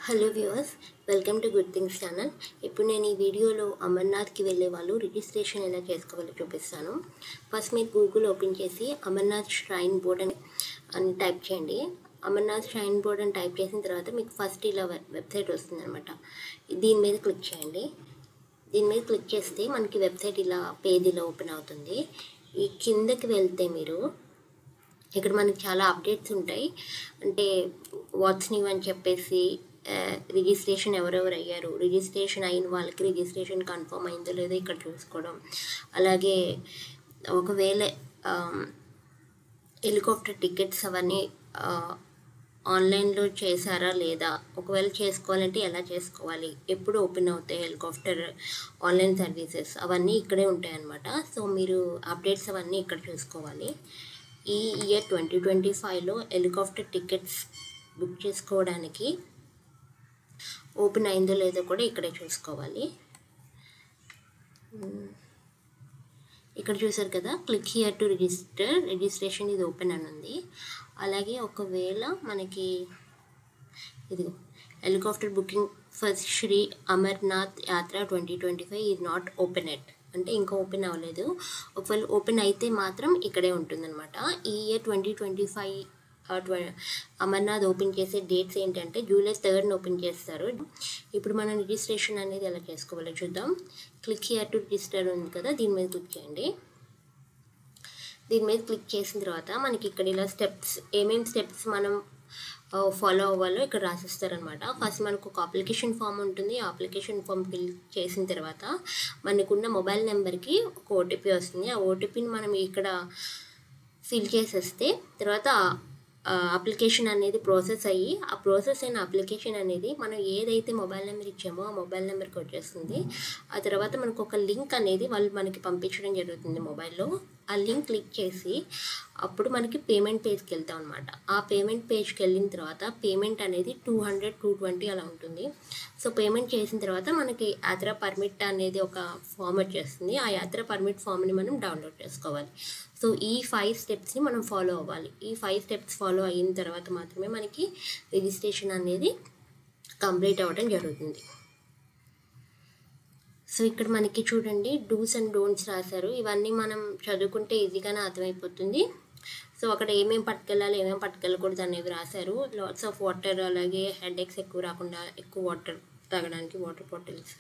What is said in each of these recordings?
Hello viewers, welcome to good things channel. ఇప్పుడు నేను ఈ వీడియోలో అమర్నాథ్కి వెళ్ళే వాళ్ళు రిజిస్ట్రేషన్ ఎలా చేసుకోవాలో చూపిస్తాను. ఫస్ట్ మీరు గూగుల్ ఓపెన్ చేసి అమర్నాథ్ ష్రైన్ బోర్డ్ అని టైప్ చేయండి. అమర్నాథ్ ష్రైన్ బోర్డ్ అని టైప్ చేసిన తర్వాత మీకు ఫస్ట్ ఇలా వెబ్సైట్ వస్తుంది అనమాట. దీని మీద క్లిక్ చేయండి. దీని మీద క్లిక్ చేస్తే మనకి వెబ్సైట్ ఇలా పేజ్ ఇలా ఓపెన్ అవుతుంది. ఈ కిందకి వెళ్తే మీరు ఇక్కడ మనకి చాలా అప్డేట్స్ ఉంటాయి. అంటే వాట్స్ న్యూ అని చెప్పేసి రిజిస్ట్రేషన్ ఎవరెవరు అయ్యారు, రిజిస్ట్రేషన్ అయిన వాళ్ళకి రిజిస్ట్రేషన్ కన్ఫర్మ్ అయిందో లేదో ఇక్కడ చూసుకోవడం, అలాగే ఒకవేళ హెలికాప్టర్ టికెట్స్ అవన్నీ ఆన్లైన్లో చేశారా లేదా, ఒకవేళ చేసుకోవాలంటే ఎలా చేసుకోవాలి, ఎప్పుడు ఓపెన్ అవుతాయి హెలికాప్టర్ ఆన్లైన్ సర్వీసెస్, అవన్నీ ఇక్కడే ఉంటాయి అన్నమాట. సో మీరు అప్డేట్స్ అవన్నీ ఇక్కడ చూసుకోవాలి. ఈ ఇయర్ 2025లో హెలికాప్టర్ టికెట్స్ బుక్ చేసుకోవడానికి ఓపెన్ అయిందో లేదో కూడా ఇక్కడే చూసుకోవాలి. ఇక్కడ చూసారు కదా, క్లిక్ హియర్ టు రిజిస్ట్రేషన్ ఇది ఓపెన్ అని ఉంది. అలాగే ఒకవేళ మనకి ఇదిగో helicopter booking for Shri Amarnath Yatra 2025 is not open at అంటే ఇంకా ఓపెన్ అవ్వలేదు. ఒకవేళ ఓపెన్ అయితే మాత్రం ఇక్కడే ఉంటుందన్నమాట. ఈ ఇయర్ 2025 అమర్నాథ్ ఓపెన్ చేసే డేట్స్ ఏంటంటే జూలై 3rd ఓపెన్ చేస్తారు. ఇప్పుడు మనం రిజిస్ట్రేషన్ అనేది ఎలా చేసుకోవాలో చూద్దాం. క్లిక్ హియర్ టు రిజిస్టర్ ఉంది కదా, దీని మీద క్లిక్ చేయండి. దీని మీద క్లిక్ చేసిన తర్వాత మనకి ఇక్కడ ఇలా స్టెప్స్, ఏమేమి స్టెప్స్ మనం ఫాలో అవ్వాలో ఇక్కడ రాసిస్తారనమాట. ఫస్ట్ మనకు ఒక అప్లికేషన్ ఫామ్ ఉంటుంది. ఆ అప్లికేషన్ ఫామ్ ఫిల్ చేసిన తర్వాత మనకున్న మొబైల్ నెంబర్కి ఒక ఓటీపీ వస్తుంది. ఆ ఓటీపీని మనం ఇక్కడ ఫిల్ చేసేస్తే తర్వాత అప్లికేషన్ అనేది ప్రాసెస్ అయ్యి, ఆ ప్రాసెస్ అయిన అప్లికేషన్ అనేది మనం ఏదైతే మొబైల్ నెంబర్ ఇచ్చామో ఆ మొబైల్ నెంబర్కి వచ్చేస్తుంది. ఆ తర్వాత మనకు ఒక లింక్ అనేది వాళ్ళు మనకి పంపించడం జరుగుతుంది మొబైల్లో. ఆ లింక్ క్లిక్ చేసి అప్పుడు మనకి పేమెంట్ పేజ్కి వెళ్తాం అనమాట. ఆ పేమెంట్ పేజ్కి వెళ్ళిన తర్వాత పేమెంట్ అనేది 200, 220 అలా ఉంటుంది. సో పేమెంట్ చేసిన తర్వాత మనకి యాత్ర పర్మిట్ అనేది ఒక ఫామ్ వచ్చేస్తుంది. ఆ యాత్ర పర్మిట్ ఫామ్ని మనం డౌన్లోడ్ చేసుకోవాలి. సో ఈ 5 స్టెప్స్ని మనం ఫాలో అవ్వాలి. ఈ 5 స్టెప్స్ ఫాలో అయిన తర్వాత మాత్రమే మనకి రిజిస్ట్రేషన్ అనేది కంప్లీట్ అవ్వడం జరుగుతుంది. సో ఇక్కడ మనకి చూడండి డూస్ అండ్ డోంట్స్ రాశారు. ఇవన్నీ మనం చదువుకుంటే ఈజీగానే అర్థమైపోతుంది. సో అక్కడ ఏమేమి పట్టుకెళ్ళాలి, ఏమేమి పట్టుకెళ్ళకూడదు అనేవి రాశారు. లాట్స్ ఆఫ్ వాటర్, అలాగే హెడేక్స్ ఎక్కువ రాకుండా ఎక్కువ వాటర్ తాగడానికి వాటర్ బాటిల్స్,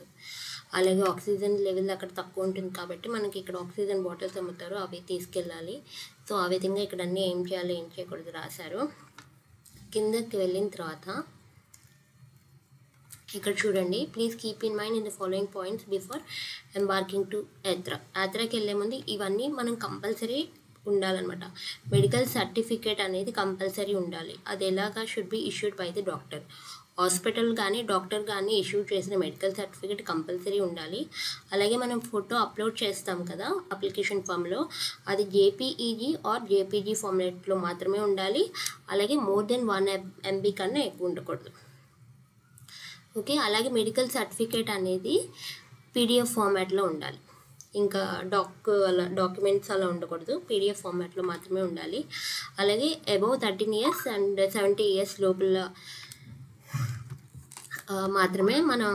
అలాగే ఆక్సిజన్ లెవెల్ అక్కడ తక్కువ ఉంటుంది కాబట్టి మనకి ఇక్కడ ఆక్సిజన్ బాటిల్స్ అమ్ముతారు, అవి తీసుకెళ్ళాలి. సో ఆ విధంగా ఇక్కడ అన్నీ ఏం చేయాలి ఏం చేయకూడదు రాశారు. కిందకి వెళ్ళిన తర్వాత ఇక్కడ చూడండి, please keep in mind in the following points before embarking to యాత్రకి వెళ్ళే ముందు ఇవన్నీ మనం కంపల్సరీ ఉండాలన్నమాట. మెడికల్ సర్టిఫికేట్ అనేది కంపల్సరీ ఉండాలి. అది ఎలాగా should be issued by the doctor. Hospital కానీ డాక్టర్ కానీ ఇష్యూ చేసిన మెడికల్ సర్టిఫికేట్ కంపల్సరీ ఉండాలి. అలాగే మనం ఫోటో అప్లోడ్ చేస్తాం కదా అప్లికేషన్ ఫామ్లో, అది జేపీఈజీ ఆర్ జేపీజీ ఫార్మాట్లో మాత్రమే ఉండాలి. అలాగే మోర్ దెన్ 1 MB కన్నా ఎక్కువ ఉండకూడదు. ఓకే, అలాగే మెడికల్ సర్టిఫికేట్ అనేది పీడిఎఫ్ ఫార్మాట్లో ఉండాలి. ఇంకా డాక్యుమెంట్స్ అలా ఉండకూడదు, పీడిఎఫ్ ఫార్మాట్లో మాత్రమే ఉండాలి. అలాగే అబౌవ్ 13 years అండ్ 70 years లోపల మాత్రమే మనం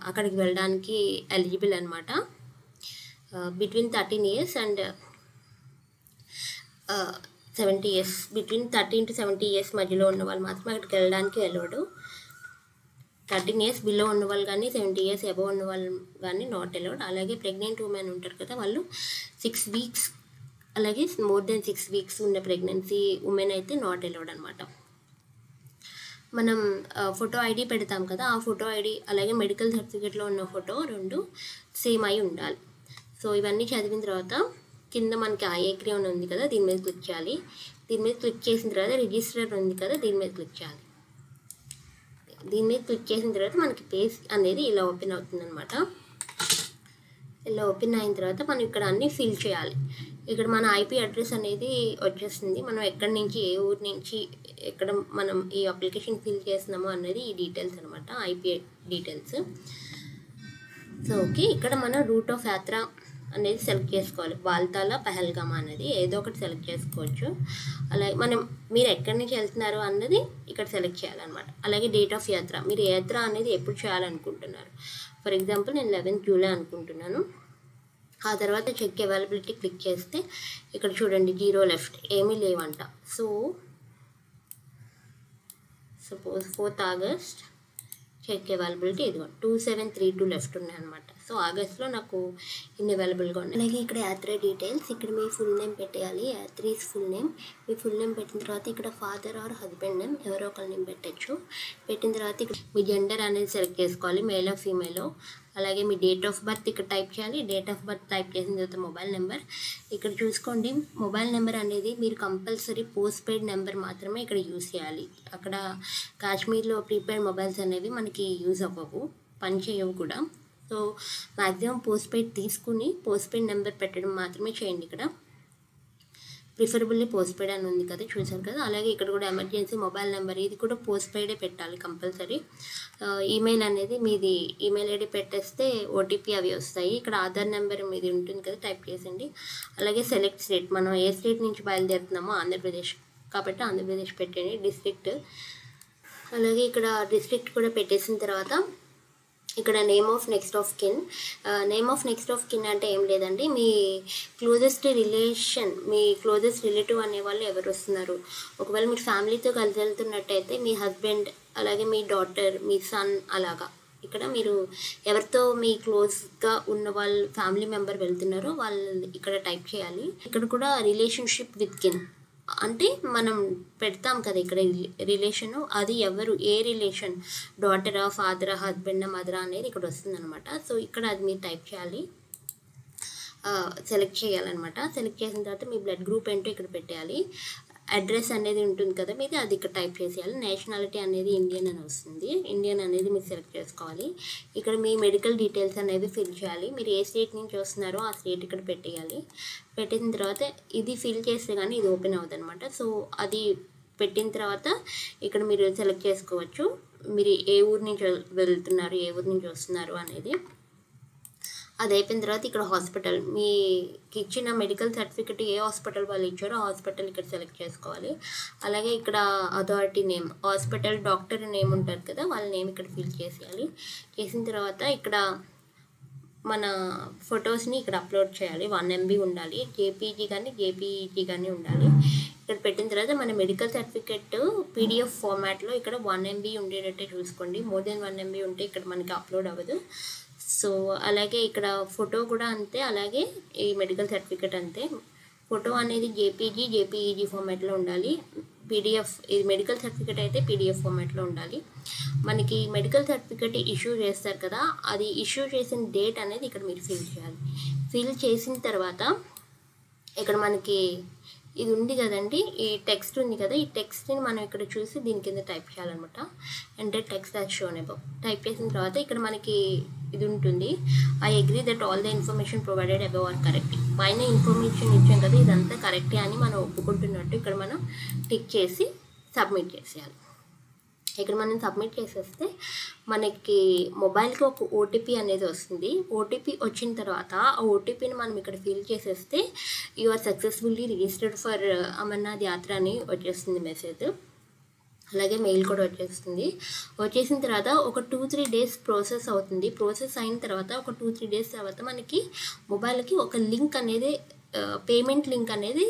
అక్కడికి వెళ్ళడానికి ఎలిజిబుల్ అనమాట. Between 13 years and 70 years, between 13 to 70 years మధ్యలో ఉన్న వాళ్ళు మాత్రమే అక్కడికి వెళ్ళడానికి వెళ్ళవడు. 13 years బిలో ఉన్న వాళ్ళు కానీ 70 years అబవ్ ఉన్న వాళ్ళు కానీ నాట్ అలౌడ్. అలాగే ప్రెగ్నెంట్ ఉమెన్ ఉంటారు కదా, వాళ్ళు 6 weeks అలాగే మోర్ దెన్ 6 weeks ఉన్న ప్రెగ్నెన్సీ ఉమెన్ అయితే నాట్ అలౌడ్ అనమాట. మనం ఫోటో ఐడి పెడతాం కదా, ఆ ఫోటో ఐడి అలాగే మెడికల్ సర్టిఫికేట్లో ఉన్న ఫోటో 2 సేమ్ అయి ఉండాలి. సో ఇవన్నీ చదివిన తర్వాత కింద మనకి ఐ అగ్రీ అని ఉంది కదా, దీని మీద క్లిక్ చేయాలి. దీని మీద క్లిక్ చేసిన తర్వాత రిజిస్టర్ ఉంది కదా, దీని మీద క్లిక్ చేయాలి. దీని మీద క్లిక్ చేసిన తర్వాత మనకి పేజ్ అనేది ఇలా ఓపెన్ అవుతుంది అనమాట. ఇలా ఓపెన్ అయిన తర్వాత మనం ఇక్కడ అన్నీ ఫిల్ చేయాలి. ఇక్కడ మన ఐపీ అడ్రస్ అనేది వచ్చేస్తుంది. మనం ఎక్కడి నుంచి ఏ ఊరు నుంచి ఎక్కడ మనం ఈ అప్లికేషన్ ఫిల్ చేస్తున్నామో అనేది ఈ డీటెయిల్స్ అనమాట, ఐపీ డీటెయిల్స్. సో ఓకే, ఇక్కడ మన రూట్ ఆఫ్ యాత్ర అనేది సెలెక్ట్ చేసుకోవాలి. బాల్తాలా పహల్గామా అనేది ఏదో ఒకటి సెలెక్ట్ చేసుకోవచ్చు. అలాగే మీరు ఎక్కడి నుంచి వెళ్తున్నారు అన్నది ఇక్కడ సెలెక్ట్ చేయాలన్నమాట. అలాగే డేట్ ఆఫ్ యాత్ర, మీరు యాత్ర అనేది ఎప్పుడు చేయాలనుకుంటున్నారు. ఫర్ ఎగ్జాంపుల్ నేను 11th జూలై అనుకుంటున్నాను. ఆ తర్వాత చెక్ అవైలబిలిటీ క్లిక్ చేస్తే ఇక్కడ చూడండి 0 లెఫ్ట్, ఏమీ లేవంట. So suppose 4th August check availability ఇదిగో 2732 లెఫ్ట్ ఉన్నాయి అనమాట. సో ఆగస్ట్లో నాకు ఇన్ని అవైలబుల్గా ఉన్నాయి. అలాగే ఇక్కడ యాత్ర డీటెయిల్స్, ఇక్కడ మీ ఫుల్ నేమ్ పెట్టేయాలి. యాత్రీస్ ఫుల్ నేమ్, మీ ఫుల్ నేమ్ పెట్టిన తర్వాత ఇక్కడ ఫాదర్ ఆర్ హస్బెండ్ నేమ్ ఎవరో ఒకరి నేమ్ పెట్టచ్చు. పెట్టిన తర్వాత ఇక్కడ మీ జెండర్ అనేది సెలెక్ట్ చేసుకోవాలి, మేలో ఫీమేలో. అలాగే మీ డేట్ ఆఫ్ బర్త్ ఇక్కడ టైప్ చేయాలి. డేట్ ఆఫ్ బర్త్ టైప్ చేసిన తర్వాత మొబైల్ నెంబర్ ఇక్కడ చూసుకోండి. మొబైల్ నెంబర్ అనేది మీరు కంపల్సరీ పోస్ట్ పెయిడ్ నెంబర్ మాత్రమే ఇక్కడ యూజ్ చేయాలి. అక్కడ కాశ్మీర్లో ప్రీపెయిడ్ మొబైల్స్ అనేవి మనకి యూజ్ అవ్వవు, పని చేయవు కూడా. సో మ్యాక్సిమం పోస్ట్ పెయిడ్ తీసుకుని పోస్ట్ పెయిడ్ నెంబర్ పెట్టడం మాత్రమే చేయండి. ఇక్కడ ప్రిఫరబుల్లీ పోస్ట్ పెయిడ్ అని ఉంది కదా, చూసారు కదా. అలాగే ఇక్కడ కూడా ఎమర్జెన్సీ మొబైల్ నెంబర్, ఇది కూడా పోస్ట్ పెయిడే పెట్టాలి కంపల్సరీ. ఈమెయిల్ అనేది మీది ఈమెయిల్ ఐడి పెట్టేస్తే ఓటీపీ అవి వస్తాయి. ఇక్కడ ఆధార్ నెంబర్ మీది ఉంటుంది కదా, టైప్ చేసండి. అలాగే సెలెక్ట్ స్టేట్, మనం ఏ స్టేట్ నుంచి బయలుదేరుతున్నామో ఆంధ్రప్రదేశ్ కాబట్టి ఆంధ్రప్రదేశ్ పెట్టండి. డిస్ట్రిక్ట్, అలాగే ఇక్కడ డిస్ట్రిక్ట్ కూడా పెట్టేసిన తర్వాత ఇక్కడ name of next of kin. Name of next of kin అంటే ఏం లేదండి, మీ క్లోజెస్ట్ రిలేషన్, మీ క్లోజెస్ట్ రిలేటివ్ అనేవాళ్ళు ఎవరు వస్తున్నారు. ఒకవేళ మీరు ఫ్యామిలీతో కలిసి వెళ్తున్నట్టయితే మీ హస్బెండ్, అలాగే మీ డాటర్, మీ సన్, అలాగా ఇక్కడ మీరు ఎవరితో మీ క్లోజ్గా ఉన్న వాళ్ళ ఫ్యామిలీ మెంబర్ వెళ్తున్నారో వాళ్ళు ఇక్కడ టైప్ చేయాలి. ఇక్కడ కూడా రిలేషన్షిప్ విత్ కిన్ అంటే మనం పెడతాం కదా ఇక్కడ రిలేషను, అది ఎవరు, ఏ రిలేషన్, డాటరా, ఫాదరా, హస్బెండా, మదరా అనేది ఇక్కడ వస్తుందన్నమాట. సో ఇక్కడ అది మీరు టైప్ చేయాలి, సెలెక్ట్ చేయాలన్నమాట. సెలెక్ట్ చేసిన తర్వాత మీ బ్లడ్ గ్రూప్ ఏంటో ఇక్కడ పెట్టేయాలి. అడ్రస్ అనేది ఉంటుంది కదా మీది, అది ఇక్కడ టైప్ చేసేయాలి. నేషనాలిటీ అనేది ఇండియన్ అని వస్తుంది, ఇండియన్ అనేది మీరు సెలెక్ట్ చేసుకోవాలి. ఇక్కడ మీ మెడికల్ డీటెయిల్స్ అనేవి ఫిల్ చేయాలి. మీరు ఏ స్టేట్ నుంచి వస్తున్నారో ఆ స్టేట్ ఇక్కడ పెట్టేయాలి. పెట్టిన తర్వాత ఇది ఫిల్ చేస్తే కానీ ఇది ఓపెన్ అవుతుంది అనమాట. సో అది పెట్టిన తర్వాత ఇక్కడ మీరు సెలెక్ట్ చేసుకోవచ్చు మీరు ఏ ఊరు నుంచి వెళ్తున్నారు, ఏ ఊరు నుంచి వస్తున్నారు అనేది. అది అయిపోయిన తర్వాత ఇక్కడ హాస్పిటల్, మీకు ఇచ్చిన మెడికల్ సర్టిఫికెట్ ఏ హాస్పిటల్ వాళ్ళు ఇచ్చారో ఆ హాస్పిటల్ ఇక్కడ సెలెక్ట్ చేసుకోవాలి. అలాగే ఇక్కడ authority name, hospital doctor name ఉంటారు కదా, వాళ్ళ నేమ్ ఇక్కడ ఫిల్ చేసేయాలి. చేసిన తర్వాత ఇక్కడ మన ఫొటోస్ని ఇక్కడ అప్లోడ్ చేయాలి. 1 MB ఉండాలి, జేపీజీ కానీ జేపీఈజీ కానీ ఉండాలి. ఇక్కడ పెట్టిన తర్వాత మన మెడికల్ సర్టిఫికెట్ PDF ఫార్మాట్లో ఇక్కడ 1 MB ఉండేటట్టే చూసుకోండి. మోర్ దెన్ 1 MB ఉంటే ఇక్కడ మనకి అప్లోడ్ అవ్వదు. సో అలాగే ఇక్కడ ఫోటో కూడా అంతే, అలాగే ఈ మెడికల్ సర్టిఫికెట్ అంతే. ఫోటో అనేది జేపీఈజీ ఫార్మాట్లో ఉండాలి. PDF, ఇది మెడికల్ సర్టిఫికెట్ అయితే PDF ఫార్మాట్లో ఉండాలి. మనకి మెడికల్ సర్టిఫికెట్ ఇష్యూ చేస్తారు కదా, అది ఇష్యూ చేసిన డేట్ అనేది ఇక్కడ మీరు ఫిల్ చేయాలి. ఫిల్ చేసిన తర్వాత ఇక్కడ మనకి ఇది ఉంది కదండి, ఈ టెక్స్ట్ ఉంది కదా, ఈ టెక్స్ట్ని మనం ఇక్కడ చూసి దీని కింద టైప్ చేయాలన్నమాట. Enter text as shown above type చేసిన తర్వాత ఇక్కడ మనకి ఇది ఉంటుంది, I agree that all the information provided above are correct. పైన ఇన్ఫర్మేషన్ ఇచ్చాం కదా, ఇదంతా కరెక్టే అని మనం ఒప్పుకుంటున్నట్టు ఇక్కడ మనం టిక్ చేసి సబ్మిట్ చేసేయాలి. ఇక్కడ మనం సబ్మిట్ చేసేస్తే మనకి మొబైల్కి ఒక ఓటీపీ అనేది వస్తుంది. ఓటీపీ వచ్చిన తర్వాత ఆ ఓటీపీని మనం ఇక్కడ ఫిల్ చేసేస్తే you are successfully registered for Amarnath Yatra అని వచ్చేస్తుంది మెసేజ్. అలాగే మెయిల్ కూడా వచ్చేస్తుంది. వచ్చేసిన తర్వాత ఒక 2-3 డేస్ ప్రాసెస్ అవుతుంది. ప్రాసెస్ అయిన తర్వాత ఒక 2-3 డేస్ తర్వాత మనకి మొబైల్కి ఒక లింక్ అనేది, పేమెంట్ లింక్ అనేది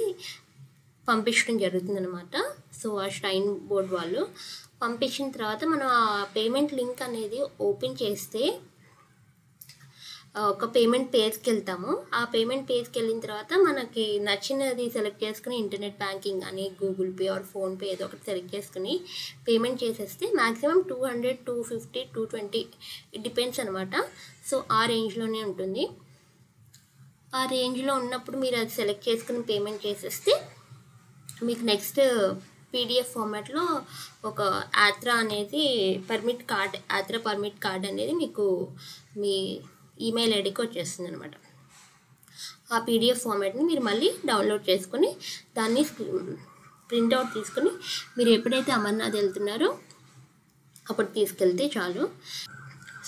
పంపించడం జరుగుతుంది అనమాట. సో ఆ ష్రైన్ బోర్డ్ వాళ్ళు పంపించిన తర్వాత మనం ఆ పేమెంట్ లింక్ అనేది ఓపెన్ చేస్తే ఒక పేమెంట్ పేజ్కి వెళ్తాము. ఆ పేమెంట్ పేజ్కి వెళ్ళిన తర్వాత మనకి నచ్చినది సెలెక్ట్ చేసుకుని ఇంటర్నెట్ బ్యాంకింగ్ అని, గూగుల్ పే ఆర్ ఫోన్పే ఏదో ఒకటి సెలెక్ట్ చేసుకుని పేమెంట్ చేసేస్తే మ్యాక్సిమం 200, 250, 220 ఇట్ డిపెండ్స్ అనమాట. సో ఆ రేంజ్లోనే ఉంటుంది. ఆ రేంజ్లో ఉన్నప్పుడు మీరు అది సెలెక్ట్ చేసుకుని పేమెంట్ చేసేస్తే మీకు నెక్స్ట్ PDF ఫార్మాట్లో ఒక యాత్ర అనేది పర్మిట్ కార్డ్, యాత్ర పర్మిట్ కార్డ్ అనేది మీకు మీ ఈమెయిల్ ఐడికి వచ్చేస్తుంది అనమాట. ఆ PDF ఫార్మాట్ని మీరు మళ్ళీ డౌన్లోడ్ చేసుకొని దాన్ని ప్రింట్అవుట్ తీసుకొని మీరు ఎప్పుడైతే అమర్నాథ్ వెళ్తున్నారో అప్పుడు తీసుకెళ్తే చాలు.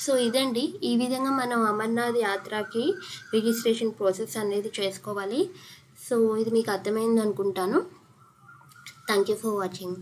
సో ఇదండి, ఈ విధంగా మనం అమర్నాథ్ యాత్రకి రిజిస్ట్రేషన్ ప్రాసెస్ అనేది చేసుకోవాలి. సో ఇది మీకు అర్థమైంది అనుకుంటాను. Thank you for watching.